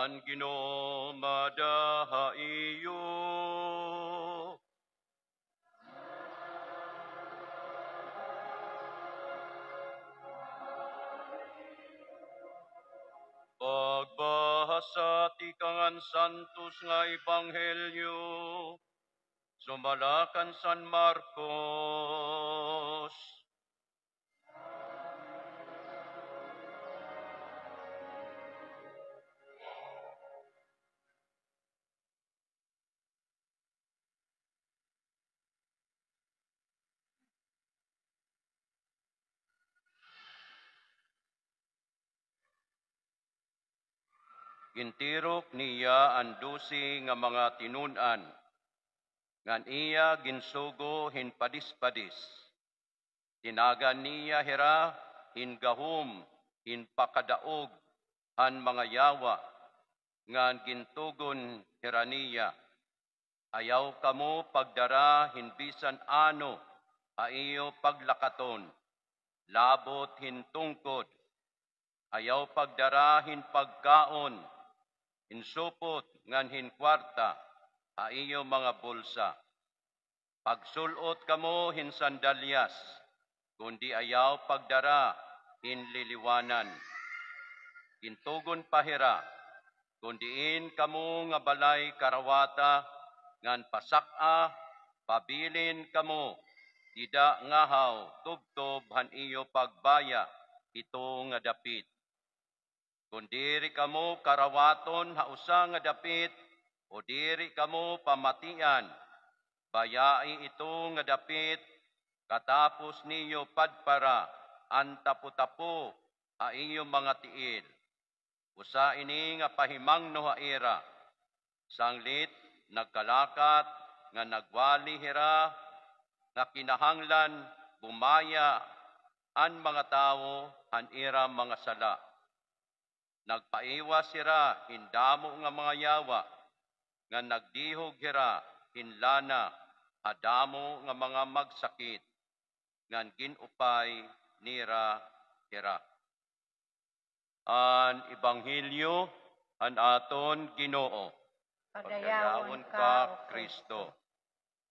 An Ginoo madahaiyo. Pagbahasa ti kangan santos nga ebanghelyo, sumalakan San Marcos. Gintirok niya ang 12 nga mga tinunan, ngan iya ginsugo hinpadis-padis. Tinagan niya hira hingahom hinpakadaog han mga yawa, ngan gintugon hira niya. Ayaw kamo pagdara hinbisan ano a iyo paglakaton, labot hintungkod. Ayaw pagdara hinpagkaon, hinsupot ngan hinkwarta a iyo mga bulsa. Pagsulot kamo hinsandalyas, kundi ayaw pagdara hinliliwanan. Gintugon pahira, kundiin kamo nga balay karawata, ngan pasaka, pabilin kamo, dida ngahaw, tubtob han iyo pagbaya, ito nga dapit. Kundiri kamo karawaton hausa nga dapit, o diri kamo pamatian, bayai ito nga dapit, katapos niyo padpara, ang tapo-tapo a iyo mga tiil. Usa ini nga pahimangno haira, sanglit nagkalakat nga nagwali hira, nga kinahanglan bumaya an mga tawo han ira mga sala. Nagpaiwas hira hindamo nga mga yawa, nga nagdihog hira hinlana adamo nga mga magsakit, ngan ginupay nira hira. An Ebanghelyo an aton Ginoo. Pagayawon ka, Kristo.